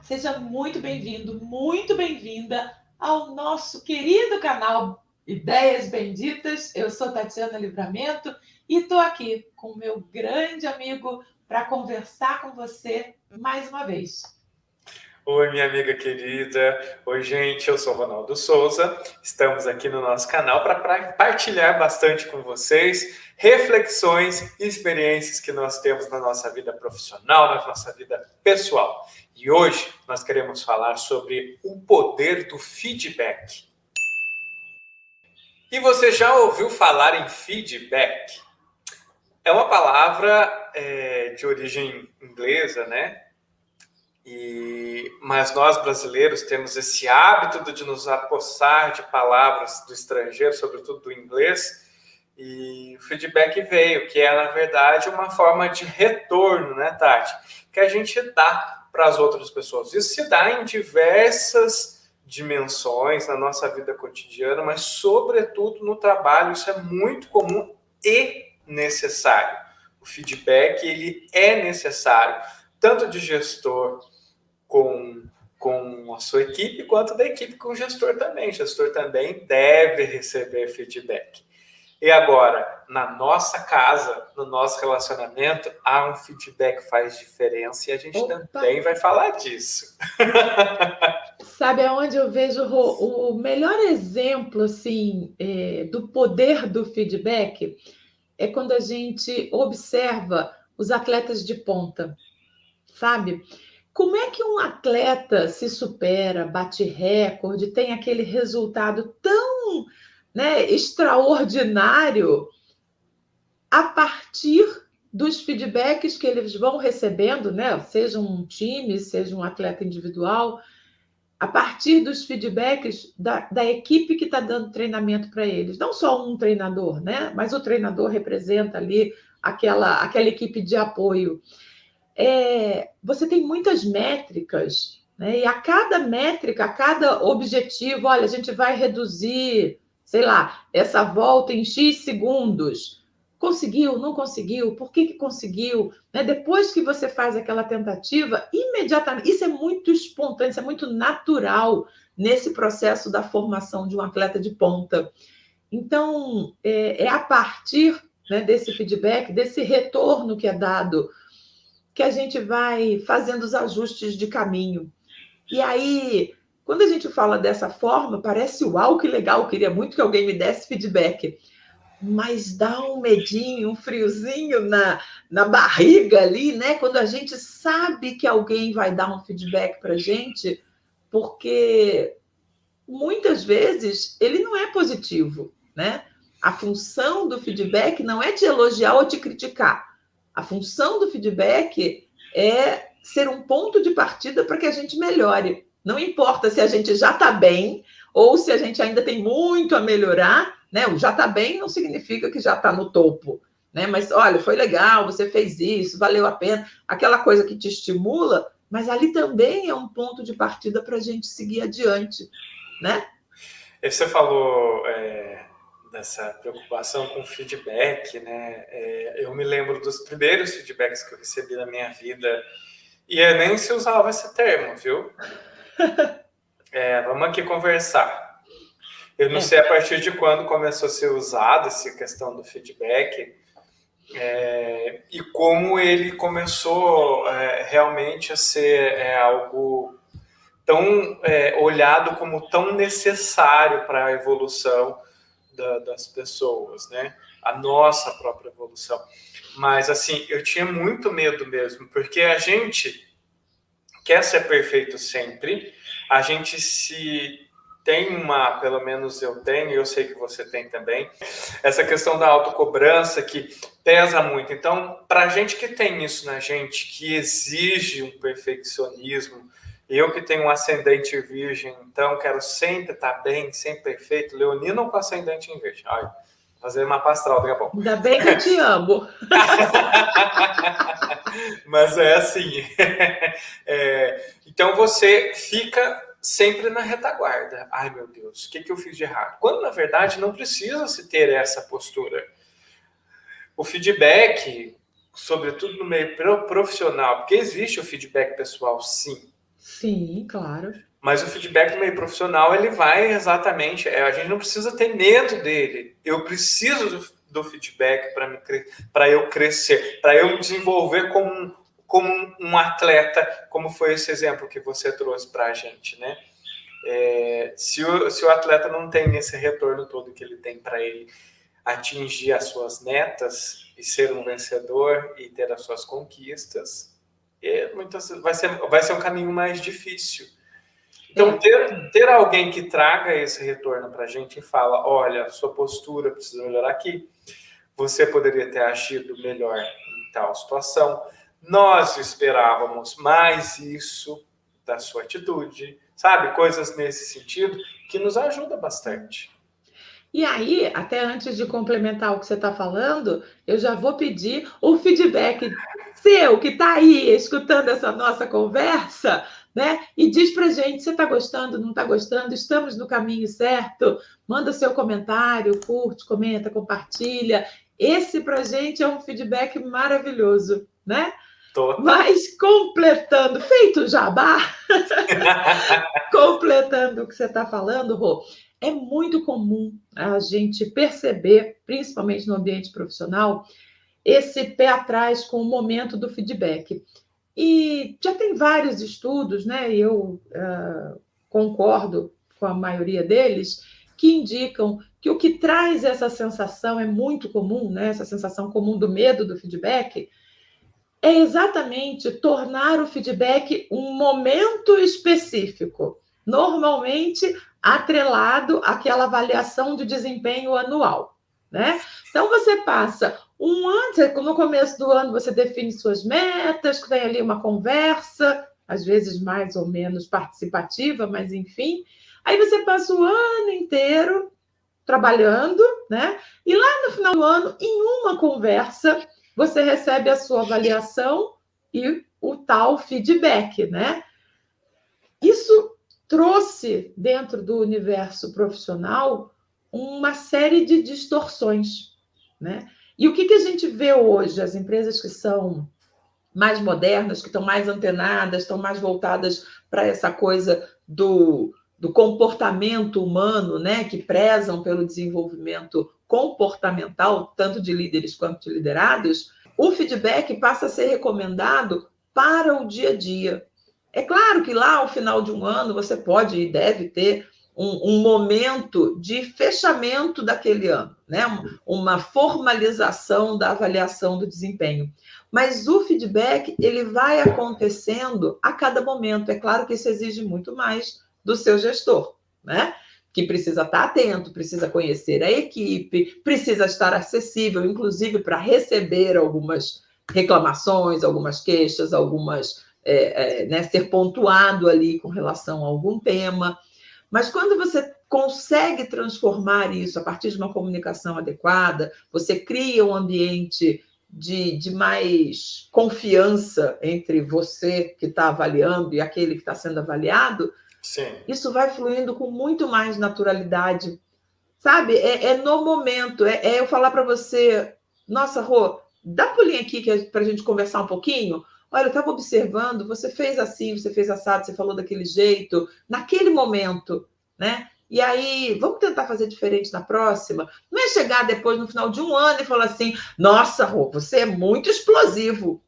Seja muito bem-vindo, muito bem-vinda ao nosso querido canal Ideias Benditas. Eu sou Tatiana Livramento e estou aqui com o meu grande amigo para conversar com você mais uma vez. Oi, minha amiga querida. Oi, gente, eu sou Ronaldo Souza. Estamos aqui no nosso canal para partilhar bastante com vocês reflexões e experiências que nós temos na nossa vida profissional, na nossa vida pessoal. E hoje nós queremos falar sobre o poder do feedback. E você já ouviu falar em feedback? É uma palavra de origem inglesa, né? Mas nós brasileiros temos esse hábito de nos apossar de palavras do estrangeiro, sobretudo do inglês, e o feedback veio, que é, na verdade, uma forma de retorno, né, Tati? Que a gente dá para as outras pessoas. Isso se dá em diversas dimensões na nossa vida cotidiana, mas, sobretudo, no trabalho, isso é muito comum e necessário. O feedback, ele é necessário, tanto de gestor com a sua equipe, quanto da equipe com o gestor também. O gestor também deve receber feedback. E agora, na nossa casa, no nosso relacionamento, há um feedback que faz diferença e a gente também vai falar disso. Sabe aonde eu vejo o melhor exemplo assim, do poder do feedback? É quando a gente observa os atletas de ponta, sabe? Como é que um atleta se supera, bate recorde, tem aquele resultado tão, né, extraordinário a partir dos feedbacks que eles vão recebendo, né? Seja um time, seja um atleta individual, a partir dos feedbacks da equipe que está dando treinamento para eles. Não só um treinador, né? Mas o treinador representa ali aquela equipe de apoio. Você tem muitas métricas, né? E a cada métrica, a cada objetivo, olha, a gente vai reduzir, sei lá, essa volta em X segundos. Conseguiu, não conseguiu? Por que conseguiu? Né? Depois que você faz aquela tentativa, imediatamente, isso é muito espontâneo, isso é muito natural nesse processo da formação de um atleta de ponta. Então, é a partir, né, desse feedback, desse retorno que é dado, que a gente vai fazendo os ajustes de caminho. E aí, quando a gente fala dessa forma, parece uau, que legal, queria muito que alguém me desse feedback. Mas dá um medinho, um friozinho na barriga ali, né? Quando a gente sabe que alguém vai dar um feedback para a gente, porque muitas vezes ele não é positivo, né? A função do feedback não é te elogiar ou te criticar. A função do feedback é ser um ponto de partida para que a gente melhore. Não importa se a gente já está bem ou se a gente ainda tem muito a melhorar, né? O já está bem não significa que já está no topo, né? Mas olha, foi legal, você fez isso, valeu a pena, aquela coisa que te estimula, mas ali também é um ponto de partida para a gente seguir adiante, né? Você falou dessa preocupação com feedback, né? Eu me lembro dos primeiros feedbacks que eu recebi na minha vida e eu nem se usava esse termo, viu? Vamos aqui conversar. Eu não sei a partir de quando começou a ser usado essa questão do feedback e como ele começou realmente a ser algo tão olhado como tão necessário para a evolução das pessoas, né? A nossa própria evolução. Mas, assim, eu tinha muito medo mesmo, porque a gente quer ser perfeito sempre, a gente se tem pelo menos eu tenho, e eu sei que você tem também, essa questão da autocobrança que pesa muito. Então, para a gente que tem isso na gente, que exige um perfeccionismo, eu que tenho um ascendente virgem, então quero sempre estar bem, sempre perfeito, leonino com ascendente em virgem. Olha, fazer uma astral daqui a pouco. Ainda bem que eu te amo. Mas é assim. Então você fica sempre na retaguarda. Ai, meu Deus, o que eu fiz de errado? Quando, na verdade, não precisa se ter essa postura. O feedback, sobretudo no meio profissional, porque existe o feedback pessoal, sim. Sim, claro. Mas o feedback no meio profissional, ele vai exatamente... a gente não precisa ter medo dele. Eu preciso do feedback para eu crescer, para eu me desenvolver como um atleta, como foi esse exemplo que você trouxe para a gente, né? Se o atleta não tem esse retorno todo que ele tem para ele atingir as suas metas e ser um vencedor e ter as suas conquistas, vai ser um caminho mais difícil. Então, ter alguém que traga esse retorno para a gente e fala, olha, sua postura precisa melhorar aqui, você poderia ter agido melhor em tal situação, nós esperávamos mais isso da sua atitude, sabe? Coisas nesse sentido que nos ajuda bastante. E aí, até antes de complementar o que você está falando, eu já vou pedir o feedback seu, que está aí escutando essa nossa conversa, né? E diz para gente se está gostando, não está gostando, estamos no caminho certo. Manda seu comentário, curte, comenta, compartilha. Esse para gente é um feedback maravilhoso, né? Total. Mas completando, feito o jabá, completando o que você está falando, Rô, é muito comum a gente perceber, principalmente no ambiente profissional, esse pé atrás com o momento do feedback. E já tem vários estudos, né? E eu concordo com a maioria deles, que indicam que o que traz essa sensação é muito comum, né? Essa sensação comum do medo do feedback, é exatamente tornar o feedback um momento específico, normalmente atrelado àquela avaliação de desempenho anual, né? Então você passa um ano, no começo do ano você define suas metas, tem ali uma conversa, às vezes mais ou menos participativa, mas enfim. Aí você passa o ano inteiro trabalhando, né? E lá no final do ano, em uma conversa, você recebe a sua avaliação e o tal feedback, né? Isso trouxe dentro do universo profissional uma série de distorções, né? E o que a gente vê hoje? As empresas que são mais modernas, que estão mais antenadas, estão mais voltadas para essa coisa do comportamento humano, né, que prezam pelo desenvolvimento comportamental, tanto de líderes quanto de liderados, o feedback passa a ser recomendado para o dia a dia. É claro que lá, ao final de um ano, você pode e deve ter um momento de fechamento daquele ano, né? Uma formalização da avaliação do desempenho. Mas o feedback, ele vai acontecendo a cada momento. É claro que isso exige muito mais do seu gestor, né? Que precisa estar atento, precisa conhecer a equipe, precisa estar acessível, inclusive para receber algumas reclamações, algumas queixas, algumas né, ser pontuado ali com relação a algum tema. Mas quando você consegue transformar isso a partir de uma comunicação adequada, você cria um ambiente de mais confiança entre você que está avaliando e aquele que está sendo avaliado, sim, isso vai fluindo com muito mais naturalidade, sabe? É no momento, eu falar para você, nossa, Rô, dá um pulinho aqui para a gente conversar um pouquinho. Olha, eu estava observando, você fez assim, você fez assado, você falou daquele jeito, naquele momento, né? E aí, vamos tentar fazer diferente na próxima? Não é chegar depois, no final de um ano, e falar assim, nossa, Rô, você é muito explosivo.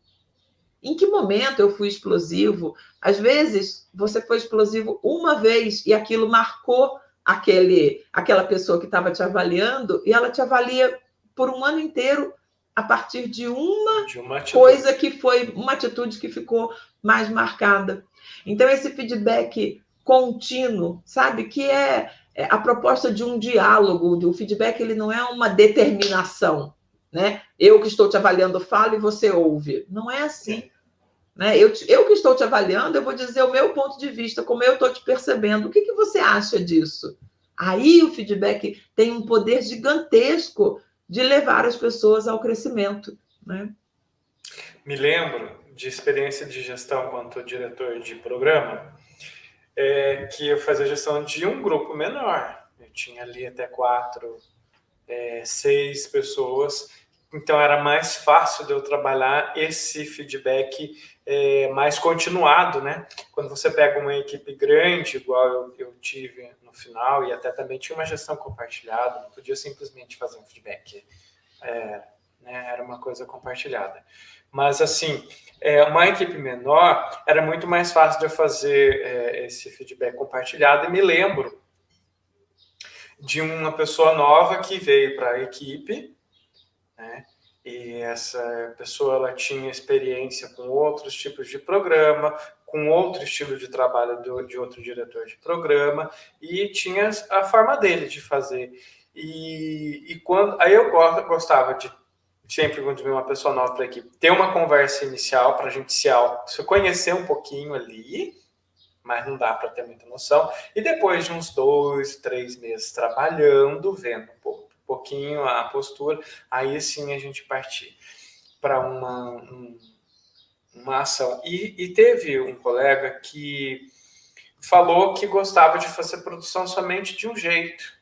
Em que momento eu fui explosivo? Às vezes, você foi explosivo uma vez e aquilo marcou aquela pessoa que estava te avaliando e ela te avalia por um ano inteiro a partir de uma coisa que foi uma atitude que ficou mais marcada. Então, esse feedback contínuo, sabe? Que é a proposta de um diálogo, o feedback ele não é uma determinação, né? Eu que estou te avaliando falo e você ouve. Não é assim. Né? Eu que estou te avaliando, eu vou dizer o meu ponto de vista, como eu estou te percebendo. O que você acha disso? Aí o feedback tem um poder gigantesco de levar as pessoas ao crescimento. Né? Me lembro de experiência de gestão quanto diretor de programa, que eu fazia gestão de um grupo menor. Eu tinha ali até 4, 6 pessoas, então era mais fácil de eu trabalhar esse feedback mais continuado, né? Quando você pega uma equipe grande, igual eu tive no final, e até também tinha uma gestão compartilhada, não podia simplesmente fazer um feedback, né? Era uma coisa compartilhada. Mas, assim, uma equipe menor, era muito mais fácil de eu fazer esse feedback compartilhado, e me lembro de uma pessoa nova que veio para a equipe, né? E essa pessoa ela tinha experiência com outros tipos de programa, com outro estilo de trabalho de outro diretor de programa, e tinha a forma dele de fazer. E quando aí eu gostava de sempre quando vem uma pessoa nova para a equipe, ter uma conversa inicial para a gente se conhecer um pouquinho ali, mas não dá para ter muita noção. E depois de uns 2, 3 meses trabalhando, vendo um pouquinho a postura, aí sim a gente partir para uma ação. E teve um colega que falou que gostava de fazer produção somente de um jeito.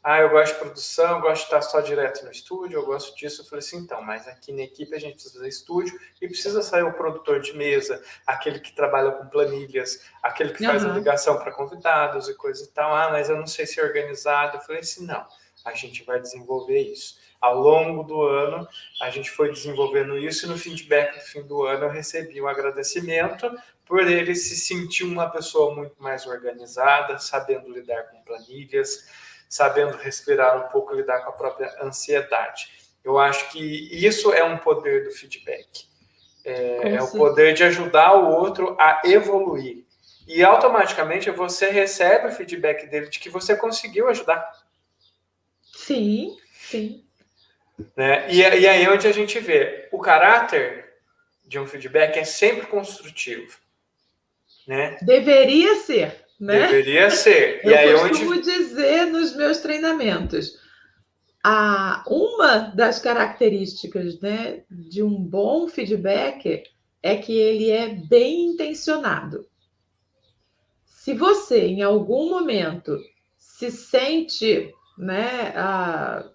Eu gosto de produção, eu gosto de estar só direto no estúdio, eu gosto disso. Eu falei assim, então, mas aqui na equipe a gente precisa fazer estúdio e precisa sair o produtor de mesa, aquele que trabalha com planilhas, aquele que faz a ligação para convidados e coisa e tal. Mas eu não sei se é organizado. Eu falei assim, não, a gente vai desenvolver isso. Ao longo do ano, a gente foi desenvolvendo isso e no feedback do fim do ano eu recebi um agradecimento por ele se sentir uma pessoa muito mais organizada, sabendo lidar com planilhas, sabendo respirar um pouco e lidar com a própria ansiedade. Eu acho que isso é um poder do feedback. É o poder de ajudar o outro a evoluir. E automaticamente você recebe o feedback dele de que você conseguiu ajudar. Sim, sim. Né? E aí é onde a gente vê o caráter de um feedback é sempre construtivo. Né? Deveria ser. Né? Deveria ser. Eu costumo dizer nos meus treinamentos, uma das características, né, de um bom feedback é que ele é bem intencionado. Se você, em algum momento, se sente, né,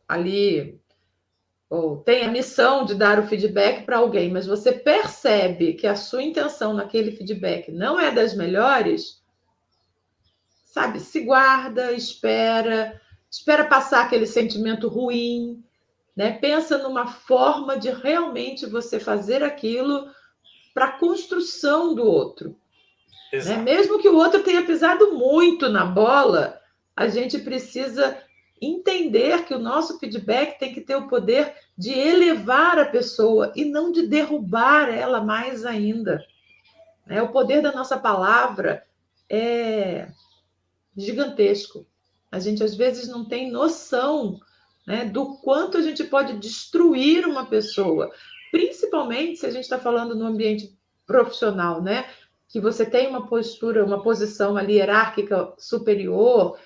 ali, ou tem a missão de dar o feedback para alguém, mas você percebe que a sua intenção naquele feedback não é das melhores, sabe, se guarda, espera passar aquele sentimento ruim, né? Pensa numa forma de realmente você fazer aquilo para a construção do outro. Né? Mesmo que o outro tenha pisado muito na bola, a gente precisa entender que o nosso feedback tem que ter o poder de elevar a pessoa e não de derrubar ela mais ainda. Né? O poder da nossa palavra é gigantesco. A gente, às vezes, não tem noção, né, do quanto a gente pode destruir uma pessoa, principalmente se a gente está falando no ambiente profissional, né? Que você tem uma postura, uma posição ali hierárquica superior,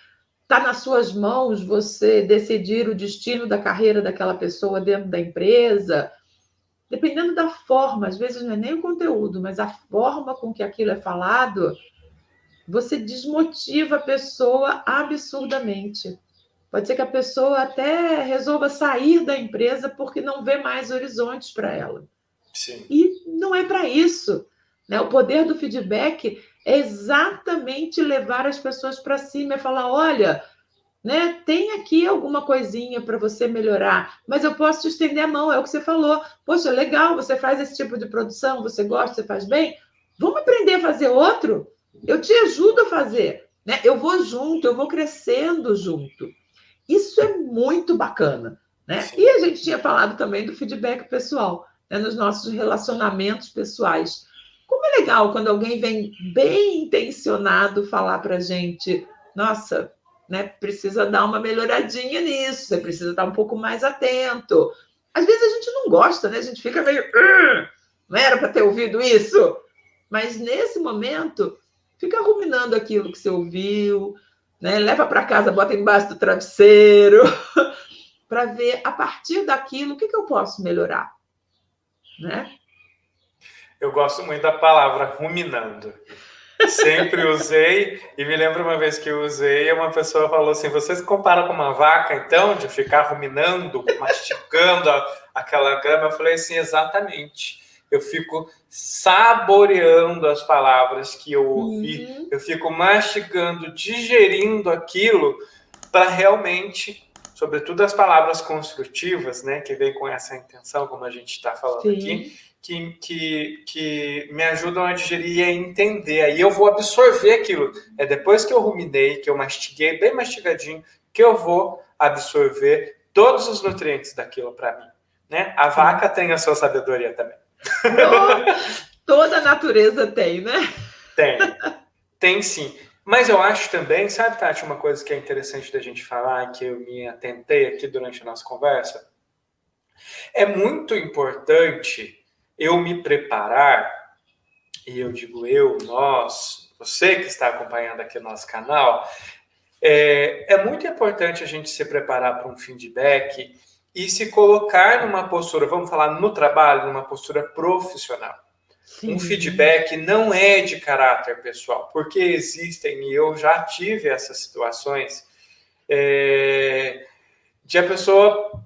está nas suas mãos você decidir o destino da carreira daquela pessoa dentro da empresa. Dependendo da forma, às vezes não é nem o conteúdo, mas a forma com que aquilo é falado, você desmotiva a pessoa absurdamente. Pode ser que a pessoa até resolva sair da empresa porque não vê mais horizontes para ela. Sim. E não é para isso. Né? O poder do feedback é exatamente levar as pessoas para cima e falar, olha, né, tem aqui alguma coisinha para você melhorar, mas eu posso te estender a mão, é o que você falou. Poxa, legal, você faz esse tipo de produção, você gosta, você faz bem? Vamos aprender a fazer outro? Eu te ajudo a fazer. Né? Eu vou junto, eu vou crescendo junto. Isso é muito bacana. Né? E a gente tinha falado também do feedback pessoal, né, nos nossos relacionamentos pessoais. Como é legal quando alguém vem bem intencionado falar para a gente, nossa, né, precisa dar uma melhoradinha nisso, você precisa estar um pouco mais atento. Às vezes a gente não gosta, né? A gente fica meio, não era para ter ouvido isso. Mas nesse momento, fica ruminando aquilo que você ouviu, né? Leva para casa, bota embaixo do travesseiro, para ver, a partir daquilo, o que eu posso melhorar. Né? Eu gosto muito da palavra ruminando. Sempre usei, e me lembro uma vez que eu usei, uma pessoa falou assim, você se compara com uma vaca, então, de ficar ruminando, mastigando aquela grama? Eu falei assim, exatamente. Eu fico saboreando as palavras que eu ouvi, eu fico mastigando, digerindo aquilo para realmente, sobretudo as palavras construtivas, né, que vem com essa intenção, como a gente está falando aqui, que me ajudam a digerir e a entender. Aí eu vou absorver aquilo. É depois que eu ruminei, que eu mastiguei, bem mastigadinho, que eu vou absorver todos os nutrientes daquilo para mim. Né? A vaca tem a sua sabedoria também. Toda a natureza tem, né? Tem sim. Mas eu acho também, sabe, Tati, uma coisa que é interessante da gente falar, que eu me atentei aqui durante a nossa conversa? É muito importante eu me preparar, e eu digo eu, nós, você que está acompanhando aqui o nosso canal, é muito importante a gente se preparar para um feedback e se colocar numa postura, vamos falar no trabalho, numa postura profissional. Sim. Um feedback não é de caráter pessoal, porque existem, e eu já tive essas situações, de a pessoa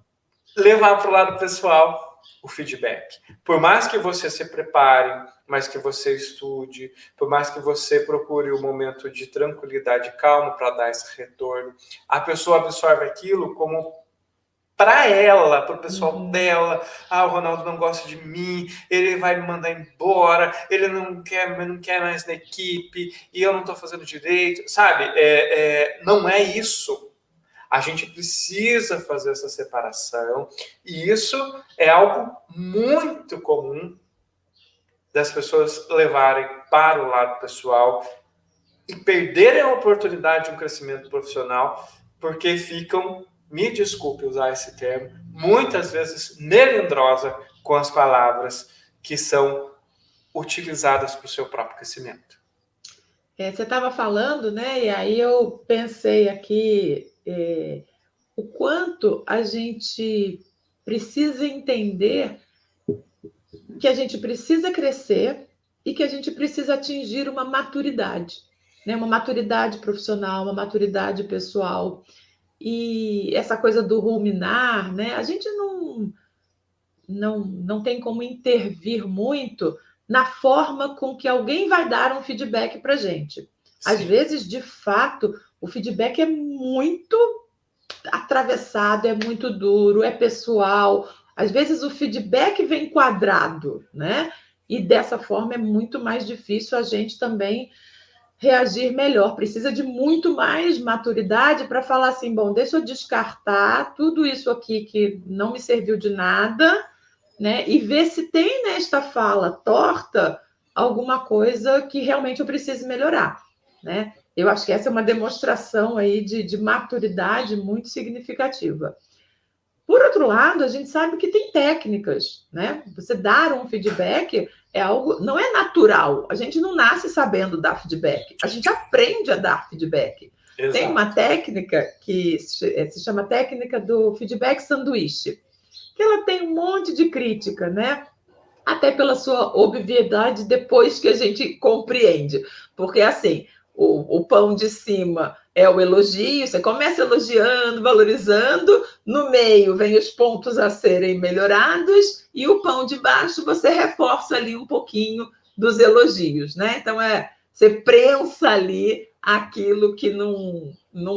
levar para o lado pessoal o feedback. Por mais que você se prepare, mais que você estude, por mais que você procure um momento de tranquilidade e calma para dar esse retorno, a pessoa absorve aquilo como para ela, para o pessoal dela. O Ronaldo não gosta de mim, ele vai me mandar embora, ele não quer mais na equipe, e eu não estou fazendo direito, sabe? Não é isso. A gente precisa fazer essa separação, e isso é algo muito comum das pessoas levarem para o lado pessoal e perderem a oportunidade de um crescimento profissional porque ficam, me desculpe usar esse termo, muitas vezes melindrosa com as palavras que são utilizadas para o seu próprio crescimento. Você estava falando, né? E aí eu pensei aqui o quanto a gente precisa entender que a gente precisa crescer e que a gente precisa atingir uma maturidade, né? Uma maturidade profissional, uma maturidade pessoal. E essa coisa do ruminar, né? A gente não tem como intervir muito na forma com que alguém vai dar um feedback para a gente. Sim. Às vezes, de fato, o feedback é muito atravessado, é muito duro, é pessoal. Às vezes o feedback vem quadrado, né? E dessa forma é muito mais difícil a gente também reagir melhor. Precisa de muito mais maturidade para falar assim, bom, deixa eu descartar tudo isso aqui que não me serviu de nada, né? E ver se tem nesta fala torta alguma coisa que realmente eu preciso melhorar, né? Eu acho que essa é uma demonstração aí de maturidade muito significativa. Por outro lado, a gente sabe que tem técnicas, né? Você dar um feedback é algo, não é natural. A gente não nasce sabendo dar feedback. A gente aprende a dar feedback. Exato. Tem uma técnica que se chama técnica do feedback sanduíche, que ela tem um monte de crítica, né? Até pela sua obviedade depois que a gente compreende. Porque, assim, o pão de cima é o elogio, você começa elogiando, valorizando, no meio vem os pontos a serem melhorados, e o pão de baixo você reforça ali um pouquinho dos elogios, né? Então, você prensa ali aquilo que não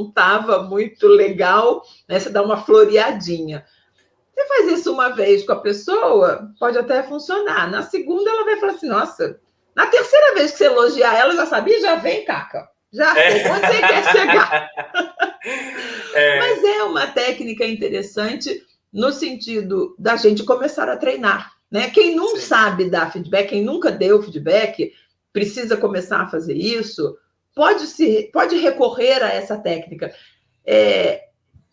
estava muito legal, né? Você dá uma floreadinha. Você faz isso uma vez com a pessoa, pode até funcionar. Na segunda, ela vai falar assim, nossa, na terceira vez que você elogiar ela, já sabia, já vem, Caca. Já sei onde você quer chegar. Mas é uma técnica interessante no sentido da gente começar a treinar, né? Quem não Sim. sabe dar feedback, quem nunca deu feedback, precisa começar a fazer isso, pode recorrer a essa técnica.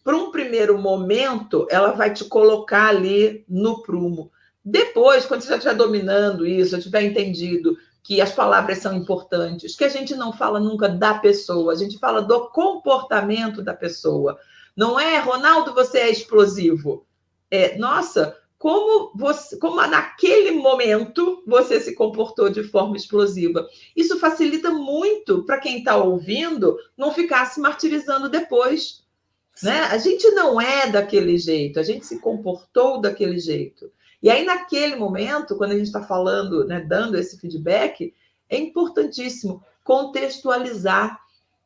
Para um primeiro momento, ela vai te colocar ali no prumo. Depois, quando você já estiver dominando isso, já tiver entendido que as palavras são importantes, que a gente não fala nunca da pessoa, a gente fala do comportamento da pessoa. Não é, Ronaldo, você é explosivo. Nossa, como naquele momento você se comportou de forma explosiva. Isso facilita muito para quem está ouvindo não ficar se martirizando depois. Né? A gente não é daquele jeito, a gente se comportou daquele jeito. E aí, naquele momento, quando a gente está falando, né, dando esse feedback, é importantíssimo contextualizar.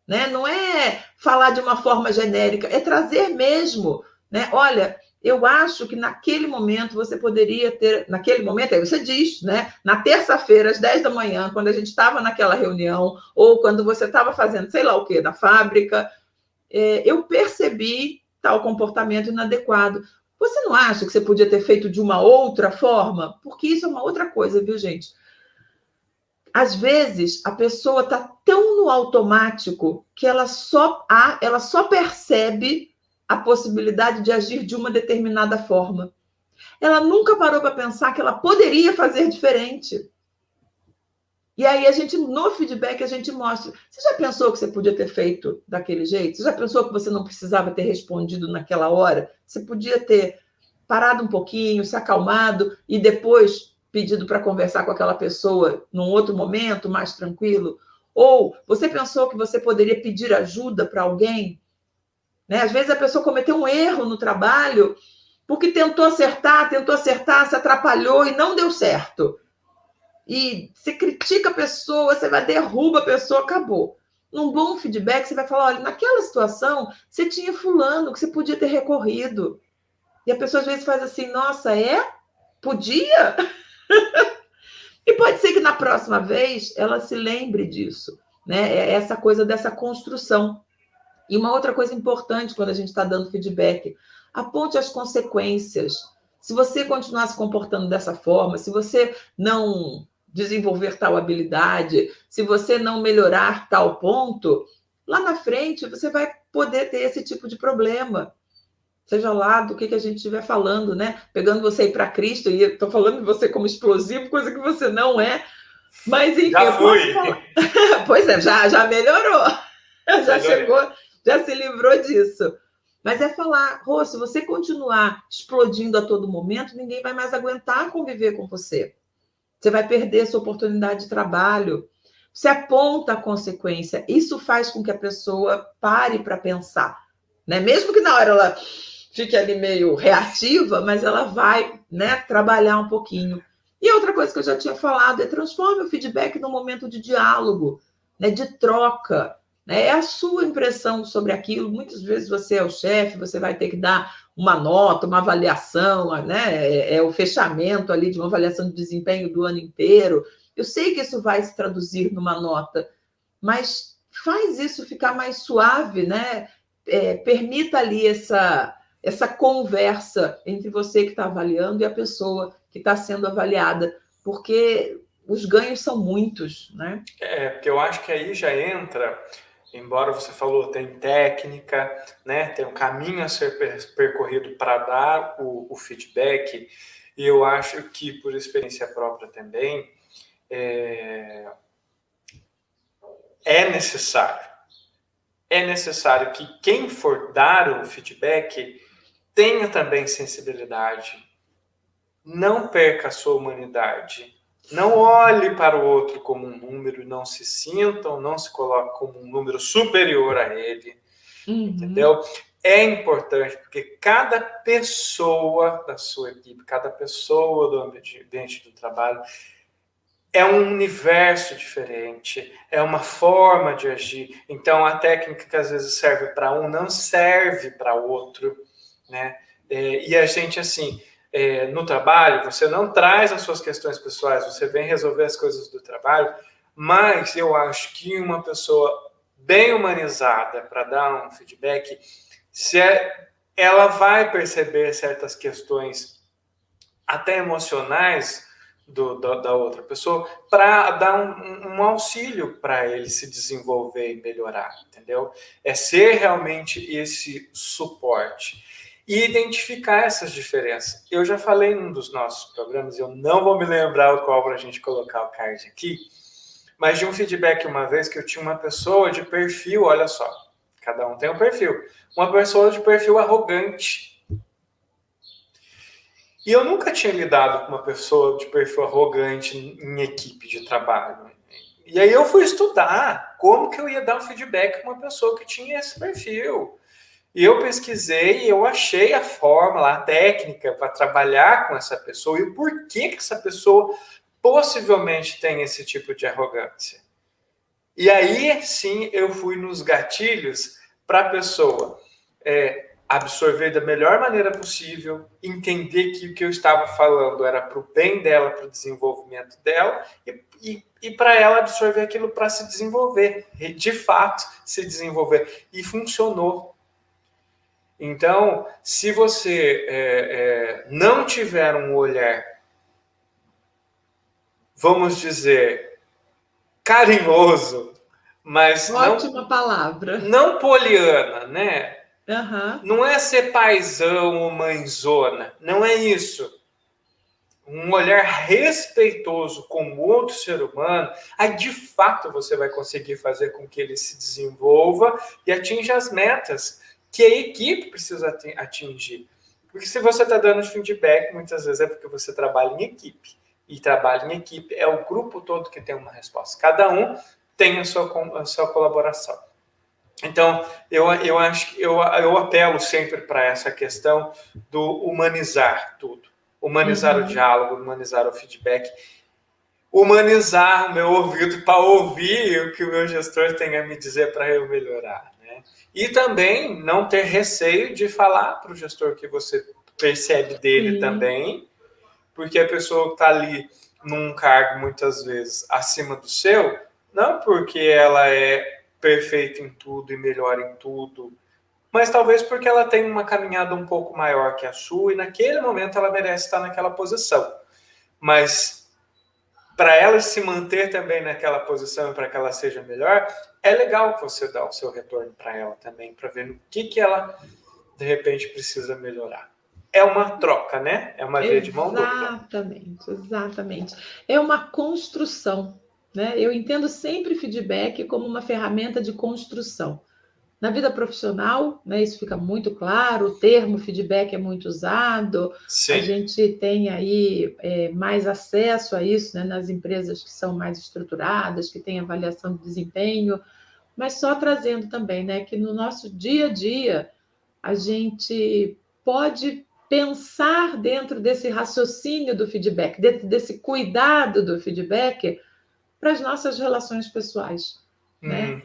Né? Não é falar de uma forma genérica, é trazer mesmo. Né? Olha, eu acho que naquele momento você poderia ter. Naquele momento, aí você diz, né? Na terça-feira, às 10 da manhã, quando a gente estava naquela reunião, ou quando você estava fazendo sei lá o quê, na fábrica, eu percebi tal comportamento inadequado. Você não acha que você podia ter feito de uma outra forma? Porque isso é uma outra coisa, viu, gente? Às vezes, a pessoa está tão no automático que ela só percebe a possibilidade de agir de uma determinada forma. Ela nunca parou para pensar que ela poderia fazer diferente. E aí, no feedback, a gente mostra. Você já pensou que você podia ter feito daquele jeito? Você já pensou que você não precisava ter respondido naquela hora? Você podia ter parado um pouquinho, se acalmado e depois pedido para conversar com aquela pessoa num outro momento, mais tranquilo? Ou você pensou que você poderia pedir ajuda para alguém? Né? Às vezes a pessoa cometeu um erro no trabalho porque tentou acertar, se atrapalhou e não deu certo. E você critica a pessoa, você vai derruba a pessoa, acabou. Num bom feedback, você vai falar, olha, naquela situação, você tinha fulano que você podia ter recorrido. E a pessoa às vezes faz assim, nossa, Podia? E pode ser que na próxima vez ela se lembre disso. Né? É essa coisa dessa construção. E uma outra coisa importante quando a gente está dando feedback, aponte as consequências. Se você continuar se comportando dessa forma, se você não desenvolver tal habilidade, se você não melhorar tal ponto, lá na frente você vai poder ter esse tipo de problema. Seja lá do que a gente estiver falando, né? Pegando você aí para Cristo, e estou falando de você como explosivo, coisa que você não é. Mas, enfim, já eu posso falar. Pois é, já melhorou. Já chegou, já se livrou disso. Mas é falar, Rô, se você continuar explodindo a todo momento, ninguém vai mais aguentar conviver com você. Você vai perder sua oportunidade de trabalho. Você aponta a consequência. Isso faz com que a pessoa pare para pensar. Né? Mesmo que na hora ela fique ali meio reativa, mas ela vai, né, trabalhar um pouquinho. E outra coisa que eu já tinha falado é transforme o feedback num momento de diálogo, né, de troca. Né? É a sua impressão sobre aquilo. Muitas vezes você é o chefe, você vai ter que dar uma nota, uma avaliação, né? É o fechamento ali de uma avaliação de desempenho do ano inteiro. Eu sei que isso vai se traduzir numa nota, mas faz isso ficar mais suave, né? Permita ali essa conversa entre você que está avaliando e a pessoa que está sendo avaliada, porque os ganhos são muitos, né? Porque eu acho que aí já entra, embora você falou, tem técnica, né, tem um caminho a ser percorrido para dar o feedback, e eu acho que, por experiência própria também, é necessário que quem for dar o feedback tenha também sensibilidade, não perca a sua humanidade. Não olhe para o outro como um número, não se coloque como um número superior a ele, entendeu? É importante, porque cada pessoa da sua equipe, cada pessoa do ambiente do trabalho é um universo diferente, é uma forma de agir. Então, a técnica que às vezes serve para um não serve para outro, né? E a gente, assim, no trabalho, você não traz as suas questões pessoais, você vem resolver as coisas do trabalho, mas eu acho que uma pessoa bem humanizada para dar um feedback, ela vai perceber certas questões até emocionais da outra pessoa para dar um auxílio para ele se desenvolver e melhorar, entendeu? É ser realmente esse suporte e identificar essas diferenças. Eu já falei num dos nossos programas, eu não vou me lembrar o qual para a gente colocar o card aqui, mas de um feedback uma vez que eu tinha uma pessoa de perfil, olha só, cada um tem um perfil, uma pessoa de perfil arrogante. E eu nunca tinha lidado com uma pessoa de perfil arrogante em equipe de trabalho. E aí eu fui estudar como que eu ia dar um feedback para uma pessoa que tinha esse perfil. E eu pesquisei e eu achei a fórmula, a técnica para trabalhar com essa pessoa e o porquê que essa pessoa possivelmente tem esse tipo de arrogância. E aí, sim, eu fui nos gatilhos para a pessoa absorver da melhor maneira possível, entender que o que eu estava falando era para o bem dela, para o desenvolvimento dela, e para ela absorver aquilo para se desenvolver, de fato se desenvolver. E funcionou. Então, se você não tiver um olhar, vamos dizer, carinhoso, mas ótima palavra. Não poliana, né? Uhum. Não é ser paizão ou mãezona, não é isso. Um olhar respeitoso com o outro ser humano, aí de fato você vai conseguir fazer com que ele se desenvolva e atinja as metas que a equipe precisa atingir. Porque se você está dando feedback, muitas vezes é porque você trabalha em equipe. E trabalho em equipe é o grupo todo que tem uma resposta. Cada um tem a sua colaboração. Então, eu acho que eu apelo sempre para essa questão do humanizar tudo. Humanizar o diálogo, humanizar o feedback, humanizar o meu ouvido para ouvir o que o meu gestor tem a me dizer para eu melhorar. Né? E também não ter receio de falar para o gestor que você percebe dele também, porque a pessoa que está ali num cargo, muitas vezes, acima do seu, não porque ela é perfeita em tudo e melhor em tudo, mas talvez porque ela tem uma caminhada um pouco maior que a sua e naquele momento ela merece estar naquela posição. Mas para ela se manter também naquela posição e para que ela seja melhor, é legal que você dá o seu retorno para ela também, para ver no que ela, de repente, precisa melhorar. É uma troca, né? É uma via de mão dupla. Exatamente. É uma construção, né? Eu entendo sempre feedback como uma ferramenta de construção. Na vida profissional, né, isso fica muito claro, o termo feedback é muito usado, Sim. A gente tem aí mais acesso a isso, né, nas empresas que são mais estruturadas, que têm avaliação de desempenho, mas só trazendo também, né, que no nosso dia a dia a gente pode pensar dentro desse raciocínio do feedback, dentro desse cuidado do feedback para as nossas relações pessoais. Né?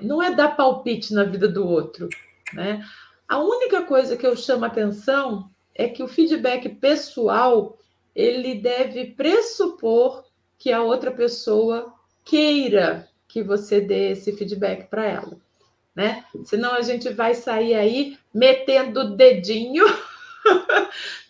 Não é dar palpite na vida do outro. Né? A única coisa que eu chamo a atenção é que o feedback pessoal ele deve pressupor que a outra pessoa queira que você dê esse feedback para ela. Né? Senão a gente vai sair aí metendo o dedinho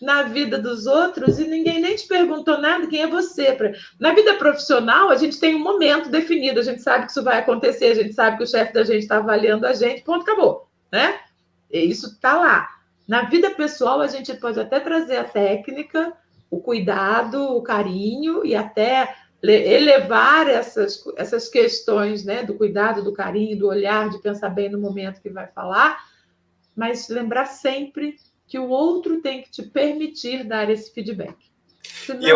na vida dos outros e ninguém nem te perguntou nada, quem é você? Na vida profissional, a gente tem um momento definido, a gente sabe que isso vai acontecer, a gente sabe que o chefe da gente está avaliando a gente, ponto, acabou. Né? E isso está lá. Na vida pessoal, a gente pode até trazer a técnica, o cuidado, o carinho e até elevar essas questões, né, do cuidado, do carinho, do olhar, de pensar bem no momento que vai falar, mas lembrar sempre que o outro tem que te permitir dar esse feedback. Senão... E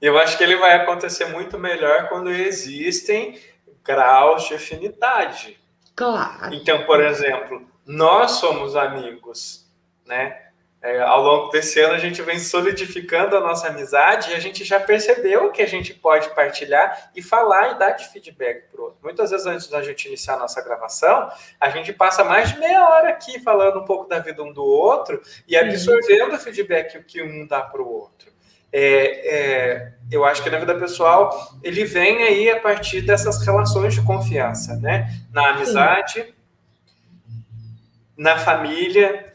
eu acho que ele vai acontecer muito melhor quando existem graus de afinidade. Claro. Então, por exemplo, nós somos amigos, né? Ao longo desse ano a gente vem solidificando a nossa amizade e a gente já percebeu que a gente pode partilhar e falar e dar de feedback para o outro. Muitas vezes antes da gente iniciar a nossa gravação, a gente passa mais de meia hora aqui falando um pouco da vida um do outro e absorvendo o feedback que um dá para o outro. Eu acho que na vida pessoal ele vem aí a partir dessas relações de confiança, né? Na amizade, na família,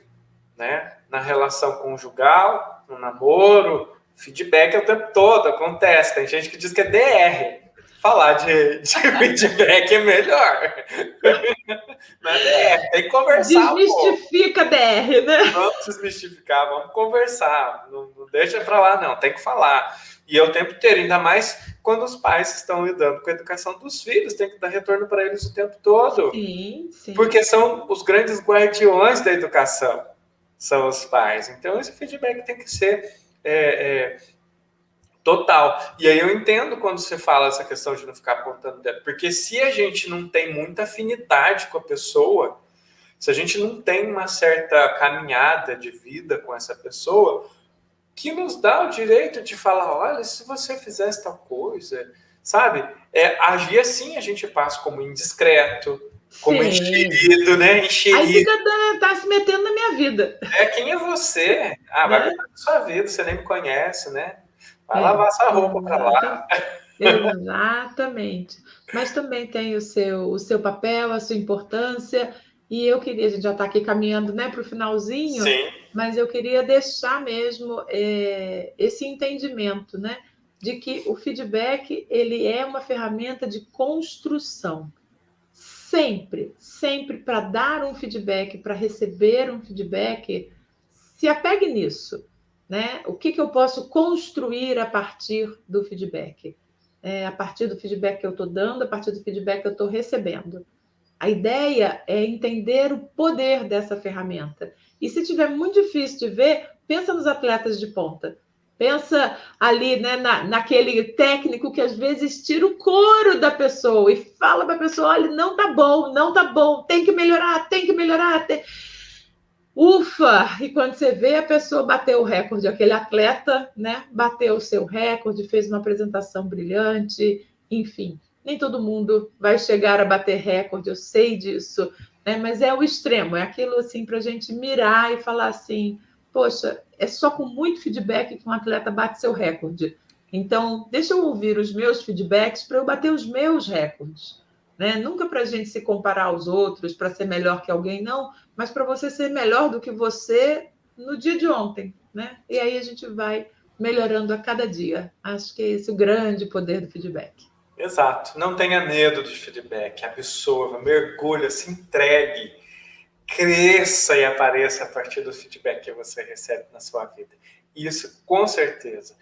né? Na relação conjugal, no namoro, feedback é o tempo todo, acontece. Tem gente que diz que é DR. Falar de feedback é melhor. Não é DR, tem que conversar. Desmistifica DR, né? Vamos desmistificar, vamos conversar. Não deixa pra lá, não, tem que falar. E é o tempo inteiro, ainda mais quando os pais estão lidando com a educação dos filhos, tem que dar retorno para eles o tempo todo. Sim. Porque são os grandes guardiões da educação. são os pais. Então, esse feedback tem que ser total. E aí eu entendo quando você fala essa questão de não ficar apontando dedo, porque se a gente não tem muita afinidade com a pessoa, se a gente não tem uma certa caminhada de vida com essa pessoa, que nos dá o direito de falar, olha, se você fizesse tal coisa, sabe? Agir assim a gente passa como indiscreto, como enxerido, né? Enxerido. Aí fica, tá se metendo na minha vida. Quem é você? Vai cuidar da sua vida, você nem me conhece, né? Vai lavar essa roupa para lá. Exatamente. Mas também tem o seu papel, a sua importância. E eu queria, a gente já está aqui caminhando, né, para o finalzinho, Sim. Mas eu queria deixar mesmo esse entendimento, né, de que o feedback ele é uma ferramenta de construção. Sempre, sempre para dar um feedback, para receber um feedback, se apegue nisso, né? O que eu posso construir a partir do feedback? A partir do feedback que eu estou dando, a partir do feedback que eu estou recebendo. A ideia é entender o poder dessa ferramenta. E se tiver muito difícil de ver, pensa nos atletas de ponta. Pensa ali, né, naquele técnico que às vezes tira o couro da pessoa e fala para a pessoa, olha, não tá bom, tem que melhorar, tem que melhorar. Ufa! E quando você vê, a pessoa bateu o recorde, aquele atleta, né, bateu o seu recorde, fez uma apresentação brilhante, enfim. Nem todo mundo vai chegar a bater recorde, eu sei disso, né? Mas é o extremo, é aquilo assim para a gente mirar e falar assim, poxa, é só com muito feedback que um atleta bate seu recorde. Então, deixa eu ouvir os meus feedbacks para eu bater os meus recordes. Né? Nunca para a gente se comparar aos outros, para ser melhor que alguém, não, mas para você ser melhor do que você no dia de ontem. Né? E aí a gente vai melhorando a cada dia. Acho que é esse o grande poder do feedback. Exato. Não tenha medo de feedback. Absorva, mergulha, se entregue, cresça e apareça a partir do feedback que você recebe na sua vida. Isso, com certeza.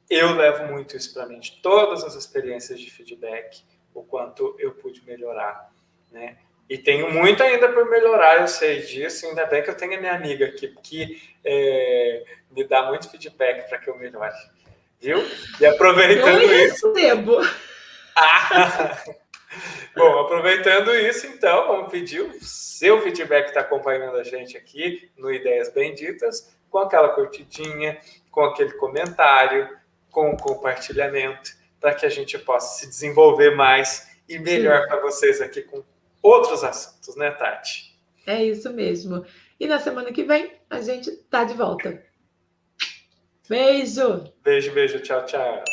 Eu levo muito isso para mim, de todas as experiências de feedback, o quanto eu pude melhorar, né? E tenho muito ainda por melhorar, eu sei disso, ainda bem que eu tenho a minha amiga aqui, que me dá muito feedback para que eu melhore. Viu? E aproveitando isso... Bom, aproveitando isso, então, vamos pedir o seu feedback que está acompanhando a gente aqui no Ideias Benditas, com aquela curtidinha, com aquele comentário, com o compartilhamento, para que a gente possa se desenvolver mais e melhor para vocês aqui com outros assuntos, né, Tati? É isso mesmo. E na semana que vem, a gente está de volta. Beijo! Beijo, beijo. Tchau, tchau.